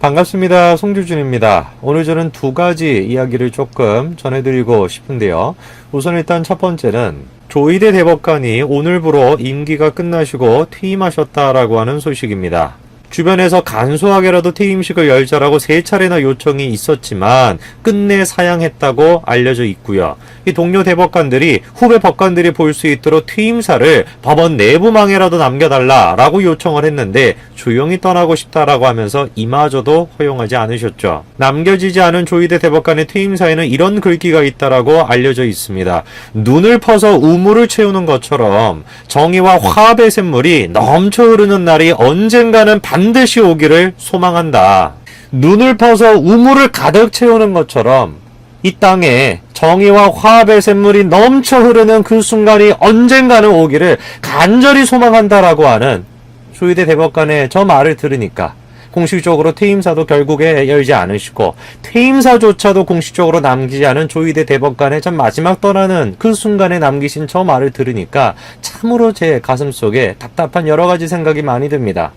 반갑습니다. 송주준입니다. 오늘 저는 두 가지 이야기를 조금 전해드리고 싶은데요. 우선 일단 첫 번째는 조희대 대법관이 오늘부로 임기가 끝나시고 퇴임하셨다라고 하는 소식입니다. 주변에서 간소하게라도 퇴임식을 열자라고 3차례나 요청이 있었지만 끝내 사양했다고 알려져 있고요. 이 동료 대법관들이 후배 법관들이 볼 수 있도록 퇴임사를 법원 내부망에라도 남겨달라라고 요청을 했는데 조용히 떠나고 싶다라고 하면서 이마저도 허용하지 않으셨죠. 남겨지지 않은 조희대 대법관의 퇴임사에는 이런 글귀가 있다라고 알려져 있습니다. 눈을 퍼서 우물을 채우는 것처럼 정의와 화합의 샘물이 넘쳐 흐르는 날이 언젠가는 반드시 오기를 소망한다. 눈을 퍼서 우물을 가득 채우는 것처럼 이 땅에 정의와 화합의 샘물이 넘쳐 흐르는 그 순간이 언젠가는 오기를 간절히 소망한다라고 하는 조희대 대법관의 저 말을 들으니까 공식적으로 퇴임사도 결국에 열지 않으시고 퇴임사조차도 공식적으로 남기지 않은 조희대 대법관의 전 마지막 떠나는 그 순간에 남기신 저 말을 들으니까 참으로 제 가슴속에 답답한 여러 가지 생각이 많이 듭니다.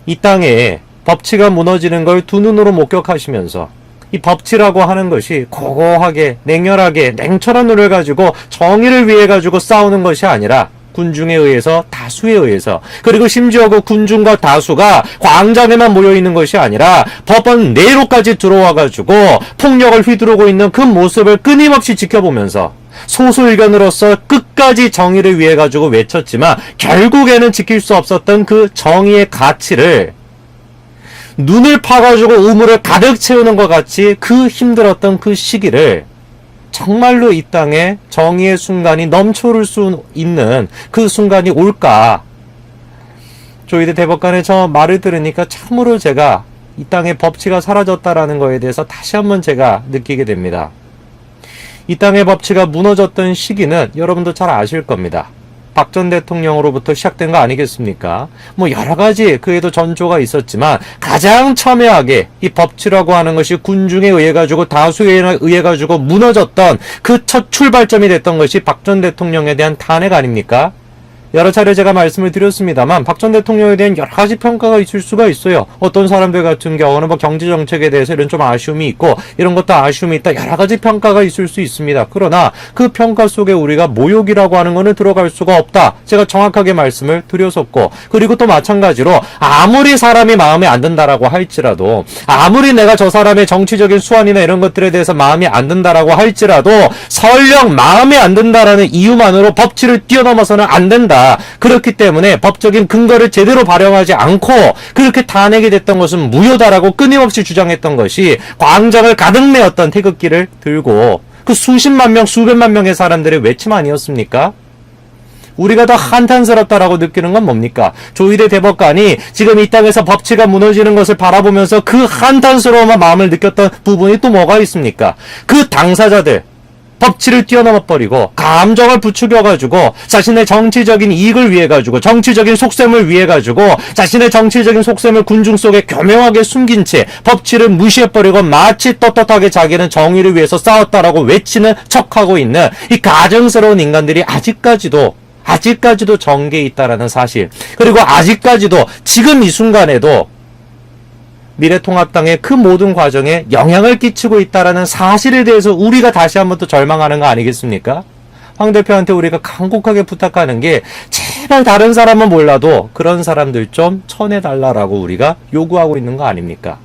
이 땅에 법치가 무너지는 걸 두 눈으로 목격하시면서 이 법치라고 하는 것이 고고하게 냉혈하게 냉철한 눈을 가지고 정의를 위해 가지고 싸우는 것이 아니라 군중에 의해서 다수에 의해서 그리고 심지어 그 군중과 다수가 광장에만 모여있는 것이 아니라 법원 내로까지 들어와 가지고 폭력을 휘두르고 있는 그 모습을 끊임없이 지켜보면서 소수의견으로서 끝까지 정의를 위해 가지고 외쳤지만 결국에는 지킬 수 없었던 그 정의의 가치를 눈을 파가지고 우물을 가득 채우는 것 같이 그 힘들었던 그 시기를 정말로 이 땅에 정의의 순간이 넘쳐흐를 수 있는 그 순간이 올까? 조희대 대법관의 저 말을 들으니까 참으로 제가 이 땅에 법치가 사라졌다라는 거에 대해서 다시 한번 제가 느끼게 됩니다. 이 땅의 법치가 무너졌던 시기는 여러분도 잘 아실 겁니다. 박 전 대통령으로부터 시작된 거 아니겠습니까? 뭐 여러 가지 그에도 전조가 있었지만 가장 첨예하게 이 법치라고 하는 것이 군중에 의해 가지고 다수에 의해 가지고 무너졌던 그 첫 출발점이 됐던 것이 박 전 대통령에 대한 탄핵 아닙니까? 여러 차례 제가 말씀을 드렸습니다만 박 전 대통령에 대한 여러 가지 평가가 있을 수가 있어요. 어떤 사람들 같은 경우는 뭐 경제정책에 대해서 이런 좀 아쉬움이 있고 이런 것도 아쉬움이 있다. 여러 가지 평가가 있을 수 있습니다. 그러나 그 평가 속에 우리가 모욕이라고 하는 거는 들어갈 수가 없다. 제가 정확하게 말씀을 드렸었고 그리고 또 마찬가지로 아무리 사람이 마음에 안 든다라고 할지라도 아무리 내가 저 사람의 정치적인 수완이나 이런 것들에 대해서 마음이 안 든다라고 할지라도 설령 마음에 안 든다라는 이유만으로 법치를 뛰어넘어서는 안 된다. 그렇기 때문에 법적인 근거를 제대로 발행하지 않고 그렇게 탄핵이 됐던 것은 무효다라고 끊임없이 주장했던 것이 광장을 가득 메웠던 태극기를 들고 그 수십만 명, 수백만 명의 사람들의 외침 아니었습니까? 우리가 더 한탄스럽다라고 느끼는 건 뭡니까? 조희대 대법관이 지금 이 땅에서 법치가 무너지는 것을 바라보면서 그 한탄스러운 마음을 느꼈던 부분이 또 뭐가 있습니까? 그 당사자들 법치를 뛰어넘어 버리고 감정을 부추겨가지고 자신의 정치적인 이익을 위해 가지고 정치적인 속셈을 위해 가지고 자신의 정치적인 속셈을 군중 속에 교묘하게 숨긴 채 법치를 무시해버리고 마치 떳떳하게 자기는 정의를 위해서 싸웠다라고 외치는 척하고 있는 이 가증스러운 인간들이 아직까지도 정계에 있다라는 사실 그리고 아직까지도 지금 이 순간에도 미래통합당의 그 모든 과정에 영향을 끼치고 있다라는 사실에 대해서 우리가 다시 한번 또 절망하는 거 아니겠습니까? 황 대표한테 우리가 간곡하게 부탁하는 게 제발 다른 사람은 몰라도 그런 사람들 좀 쳐내달라라고 우리가 요구하고 있는 거 아닙니까?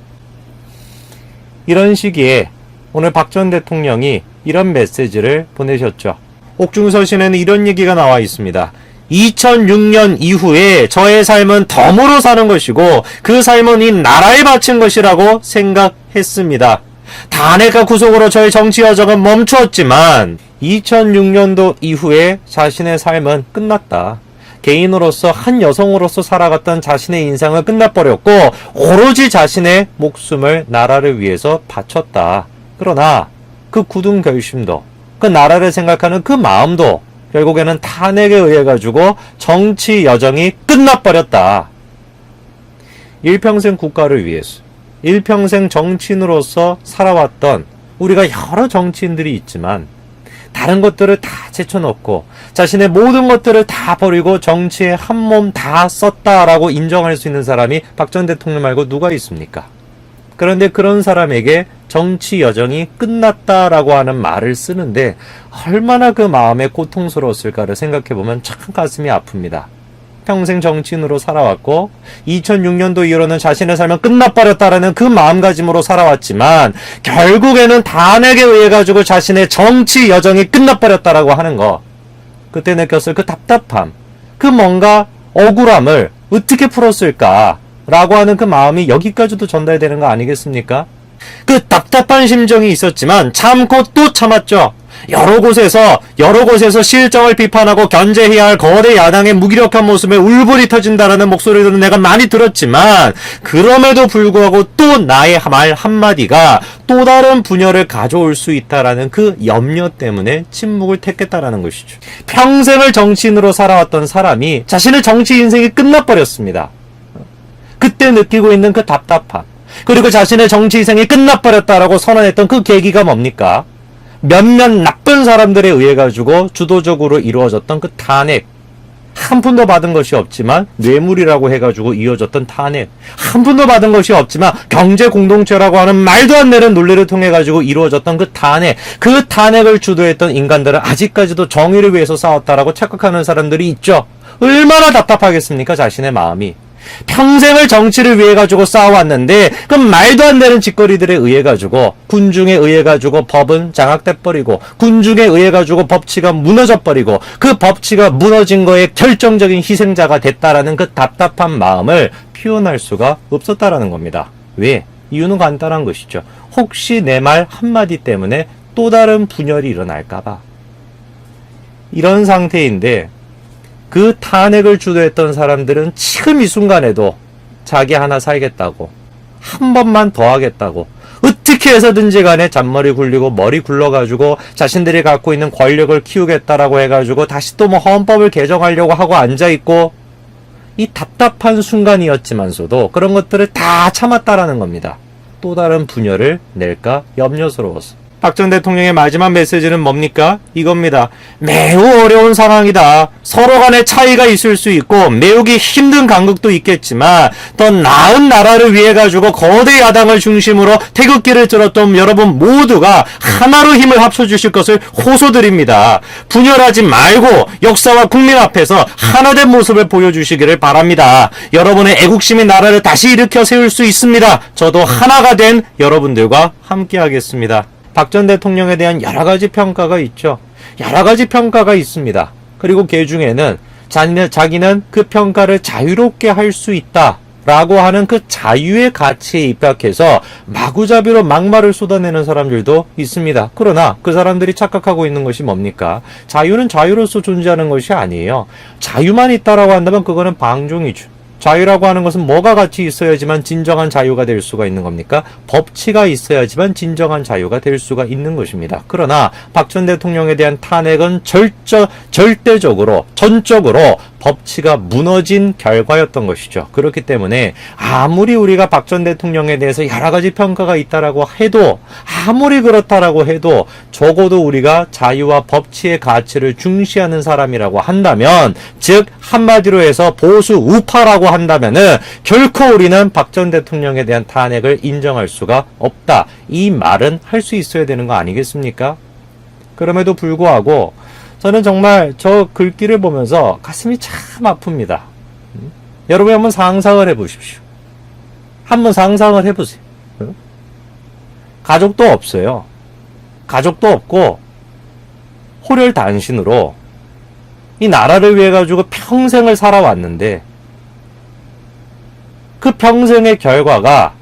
이런 시기에 오늘 박 전 대통령이 이런 메시지를 보내셨죠. 옥중서신에는 이런 얘기가 나와 있습니다. 2006년 이후에 저의 삶은 덤으로 사는 것이고 그 삶은 이 나라에 바친 것이라고 생각했습니다. 탄핵과 구속으로 저의 정치 여정은 멈추었지만 2006년도 이후에 자신의 삶은 끝났다. 개인으로서 한 여성으로서 살아갔던 자신의 인생을 끝나버렸고 오로지 자신의 목숨을 나라를 위해서 바쳤다. 그러나 그 굳은 결심도 그 나라를 생각하는 그 마음도 결국에는 탄핵에 의해 가지고 정치 여정이 끝나버렸다. 일평생 국가를 위해서 일평생 정치인으로서 살아왔던 우리가 여러 정치인들이 있지만 다른 것들을 다 제쳐놓고 자신의 모든 것들을 다 버리고 정치에 한 몸 다 썼다라고 인정할 수 있는 사람이 박 전 대통령 말고 누가 있습니까? 그런데 그런 사람에게 정치 여정이 끝났다라고 하는 말을 쓰는데 얼마나 그 마음에 고통스러웠을까를 생각해보면 참 가슴이 아픕니다. 평생 정치인으로 살아왔고 2006년도 이후로는 자신의 삶은 끝나버렸다라는 그 마음가짐으로 살아왔지만 결국에는 탄핵에 의해 가지고 자신의 정치 여정이 끝나버렸다라고 하는 거, 그때 느꼈을 그 답답함, 그 뭔가 억울함을 어떻게 풀었을까 라고 하는 그 마음이 여기까지도 전달되는 거 아니겠습니까? 그 답답한 심정이 있었지만 참고 또 참았죠. 여러 곳에서 실정을 비판하고 견제해야 할 거대 야당의 무기력한 모습에 울분이 터진다라는 목소리들은 내가 많이 들었지만 그럼에도 불구하고 또 나의 말 한마디가 또 다른 분열을 가져올 수 있다라는 그 염려 때문에 침묵을 택했다라는 것이죠. 평생을 정치인으로 살아왔던 사람이 자신의 정치 인생이 끝나버렸습니다. 그때 느끼고 있는 그 답답함, 그리고 자신의 정치 인생이 끝나버렸다라고 선언했던 그 계기가 뭡니까? 몇몇 나쁜 사람들에 의해 가지고 주도적으로 이루어졌던 그 탄핵, 한 푼도 받은 것이 없지만 뇌물이라고 해가지고 이어졌던 탄핵, 한 푼도 받은 것이 없지만 경제 공동체라고 하는 말도 안 되는 논리를 통해 가지고 이루어졌던 그 탄핵, 그 탄핵을 주도했던 인간들은 아직까지도 정의를 위해서 싸웠다라고 착각하는 사람들이 있죠. 얼마나 답답하겠습니까, 자신의 마음이. 평생을 정치를 위해 가지고 싸워왔는데 그 말도 안 되는 짓거리들에 의해 가지고, 군중에 의해 가지고 법은 장악돼 버리고, 군중에 의해 가지고 법치가 무너져 버리고, 그 법치가 무너진 거에 결정적인 희생자가 됐다라는 그 답답한 마음을 표현할 수가 없었다라는 겁니다. 왜? 이유는 간단한 것이죠. 혹시 내 말 한마디 때문에 또 다른 분열이 일어날까봐. 이런 상태인데 그 탄핵을 주도했던 사람들은 지금 이 순간에도 자기 하나 살겠다고, 한 번만 더 하겠다고, 어떻게 해서든지 간에 잔머리 굴리고 머리 굴러가지고 자신들이 갖고 있는 권력을 키우겠다라고 해가지고 다시 또 뭐 헌법을 개정하려고 하고 앉아있고, 이 답답한 순간이었지만서도 그런 것들을 다 참았다라는 겁니다. 또 다른 분열을 낼까 염려스러워서. 박 전 대통령의 마지막 메시지는 뭡니까? 이겁니다. 매우 어려운 상황이다. 서로 간에 차이가 있을 수 있고 메우기 힘든 간극도 있겠지만 더 나은 나라를 위해 가지고 거대 야당을 중심으로 태극기를 들었던 여러분 모두가 하나로 힘을 합쳐주실 것을 호소드립니다. 분열하지 말고 역사와 국민 앞에서 하나된 모습을 보여주시기를 바랍니다. 여러분의 애국심이 나라를 다시 일으켜 세울 수 있습니다. 저도 하나가 된 여러분들과 함께 하겠습니다. 박 전 대통령에 대한 여러 가지 평가가 있죠. 여러 가지 평가가 있습니다. 그리고 그 중에는 자기는 그 평가를 자유롭게 할 수 있다 라고 하는 그 자유의 가치에 입각해서 마구잡이로 막말을 쏟아내는 사람들도 있습니다. 그러나 그 사람들이 착각하고 있는 것이 뭡니까? 자유는 자유로서 존재하는 것이 아니에요. 자유만 있다라고 한다면 그거는 방종이죠. 자유라고 하는 것은 뭐가 같이 있어야지만 진정한 자유가 될 수가 있는 겁니까? 법치가 있어야지만 진정한 자유가 될 수가 있는 것입니다. 그러나 박 전 대통령에 대한 탄핵은 절대적으로, 전적으로 법치가 무너진 결과였던 것이죠. 그렇기 때문에 아무리 우리가 박 전 대통령에 대해서 여러 가지 평가가 있다라고 해도, 아무리 그렇다라고 해도 적어도 우리가 자유와 법치의 가치를 중시하는 사람이라고 한다면, 즉 한마디로 해서 보수 우파라고 한다면은 결코 우리는 박 전 대통령에 대한 탄핵을 인정할 수가 없다. 이 말은 할 수 있어야 되는 거 아니겠습니까? 그럼에도 불구하고 저는 정말 저 글귀를 보면서 가슴이 참 아픕니다. 여러분 한번 상상을 해보십시오. 한번 상상을 해보세요. 가족도 없어요. 가족도 없고 호렬단신으로 이 나라를 위해 가지고 평생을 살아왔는데 그 평생의 결과가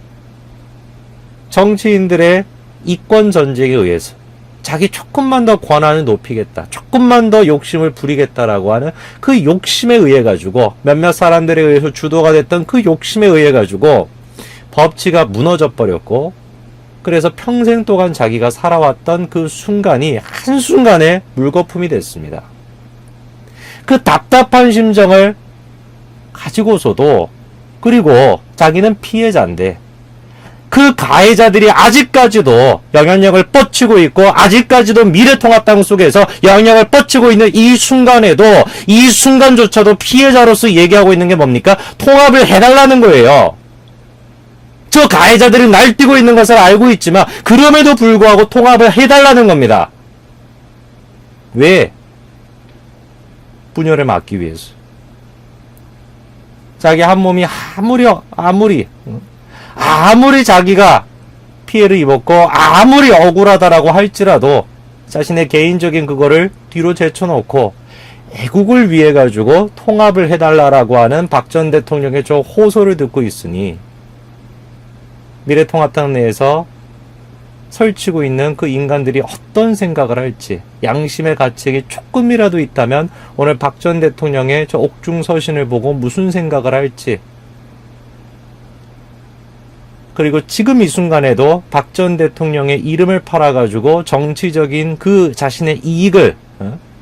정치인들의 이권 전쟁에 의해서 자기 조금만 더 권한을 높이겠다, 조금만 더 욕심을 부리겠다라고 하는 그 욕심에 의해 가지고, 몇몇 사람들에 의해서 주도가 됐던 그 욕심에 의해 가지고 법치가 무너져 버렸고, 그래서 평생 동안 자기가 살아왔던 그 순간이 한순간에 물거품이 됐습니다. 그 답답한 심정을 가지고서도, 그리고 자기는 피해자인데 그 가해자들이 아직까지도 영향력을 뻗치고 있고 아직까지도 미래통합당 속에서 영향력을 뻗치고 있는 이 순간에도 이 순간조차도 피해자로서 얘기하고 있는 게 뭡니까? 통합을 해달라는 거예요. 저 가해자들이 날뛰고 있는 것을 알고 있지만 그럼에도 불구하고 통합을 해달라는 겁니다. 왜? 분열을 막기 위해서. 자기 한 몸이 아무리 자기가 피해를 입었고 아무리 억울하다라고 할지라도 자신의 개인적인 그거를 뒤로 제쳐놓고 애국을 위해 가지고 통합을 해달라라고 하는 박 전 대통령의 저 호소를 듣고 있으니 미래통합당 내에서 설치고 있는 그 인간들이 어떤 생각을 할지, 양심의 가책이 조금이라도 있다면 오늘 박 전 대통령의 저 옥중서신을 보고 무슨 생각을 할지, 그리고 지금 이 순간에도 박 전 대통령의 이름을 팔아가지고 정치적인 그 자신의 이익을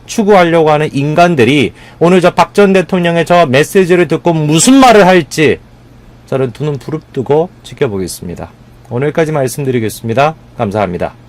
추구하려고 하는 인간들이 오늘 저 박 전 대통령의 저 메시지를 듣고 무슨 말을 할지 저는 두 눈 부릅뜨고 지켜보겠습니다. 오늘까지 말씀드리겠습니다. 감사합니다.